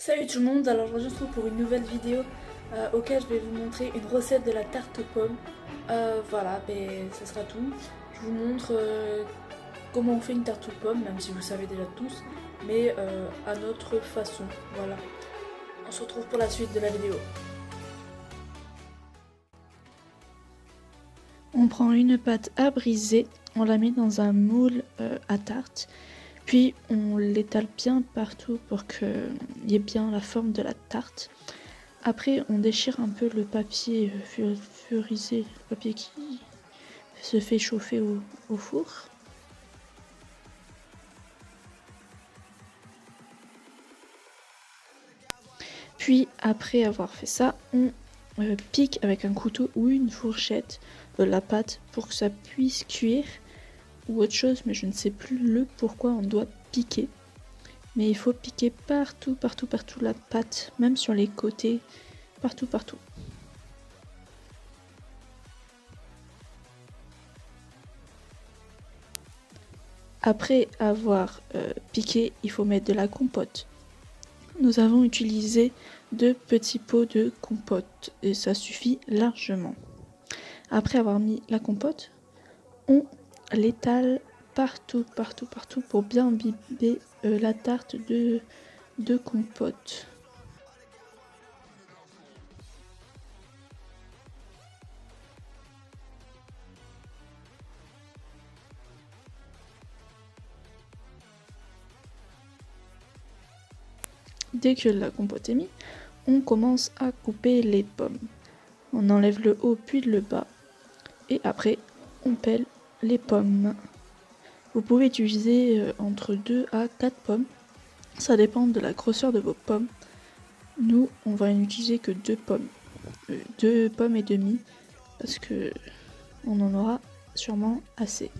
Salut tout le monde, alors aujourd'hui on se retrouve pour une nouvelle vidéo auquel je vais vous montrer une recette de la tarte aux pommes. Voilà, ça sera tout. Je vous montre comment on fait une tarte aux pommes, même si vous le savez déjà tous, mais à notre façon, voilà. On se retrouve pour la suite de la vidéo. On prend une pâte à briser, on la met dans un moule à tarte. Puis on l'étale bien partout pour qu'il y ait bien la forme de la tarte. Après on déchire un peu le papier furisé, le papier qui se fait chauffer au four. Puis après avoir fait ça, on pique avec un couteau ou une fourchette la pâte pour que ça puisse cuire ou autre chose, mais je ne sais plus le pourquoi on doit piquer. Mais il faut piquer partout la pâte, même sur les côtés, partout. Après avoir piqué, il faut mettre de la compote. Nous avons utilisé 2 petits pots de compote et ça suffit largement. Après avoir mis la compote, on l'étale partout pour bien imbiber la tarte de compote. Dès que la compote est mise, on commence à couper les pommes. On enlève le haut puis le bas et après on pèle les pommes. Vous pouvez utiliser entre 2 à 4 pommes, ça dépend de la grosseur de vos pommes. Nous on va n'utiliser que 2 pommes, 2 pommes et demie parce que on en aura sûrement assez.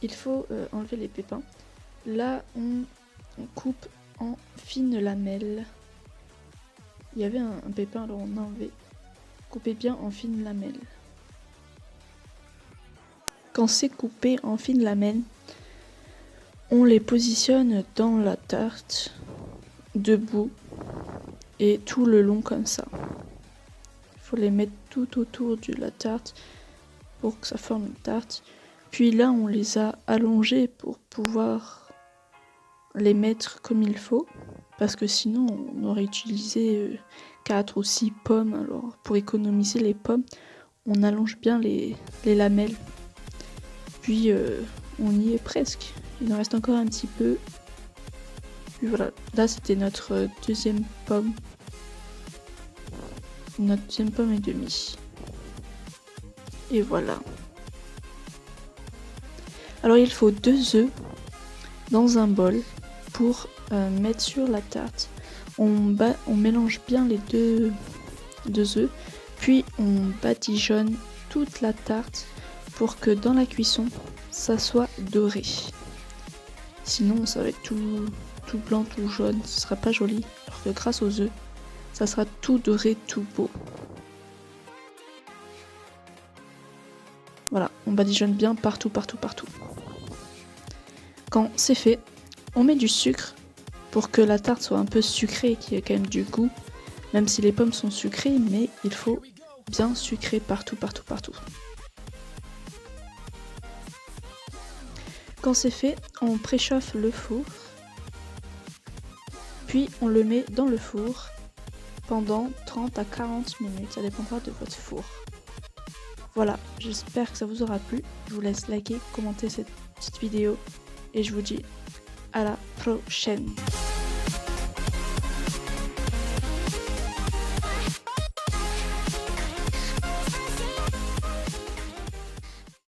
Il faut enlever les pépins. Là, on coupe en fines lamelles. Il y avait un pépin, alors on a enlevé. Coupez bien en fines lamelles. Quand c'est coupé en fines lamelles, on les positionne dans la tarte, debout, et tout le long comme ça. Il faut les mettre tout autour de la tarte pour que ça forme une tarte. Puis là, on les a allongés pour pouvoir les mettre comme il faut, parce que sinon on aurait utilisé 4 ou 6 pommes. Alors pour économiser les pommes, on allonge bien les lamelles. Puis on y est presque. Il en reste encore un petit peu. Puis voilà, là c'était notre deuxième pomme. Notre deuxième pomme et demie. Et voilà. Alors il faut 2 œufs dans un bol pour mettre sur la tarte. On mélange bien les deux œufs, puis on badigeonne toute la tarte pour que dans la cuisson, ça soit doré. Sinon ça va être tout blanc, tout jaune, ce sera pas joli. Alors que grâce aux œufs, ça sera tout doré, tout beau. Voilà, on badigeonne bien partout. Quand c'est fait, on met du sucre pour que la tarte soit un peu sucrée, qu'il y ait quand même du goût. Même si les pommes sont sucrées, mais il faut bien sucrer partout. Quand c'est fait, on préchauffe le four. Puis on le met dans le four pendant 30 à 40 minutes, ça dépendra de votre four. Voilà, j'espère que ça vous aura plu. Je vous laisse liker, commenter cette petite vidéo et je vous dis à la prochaine.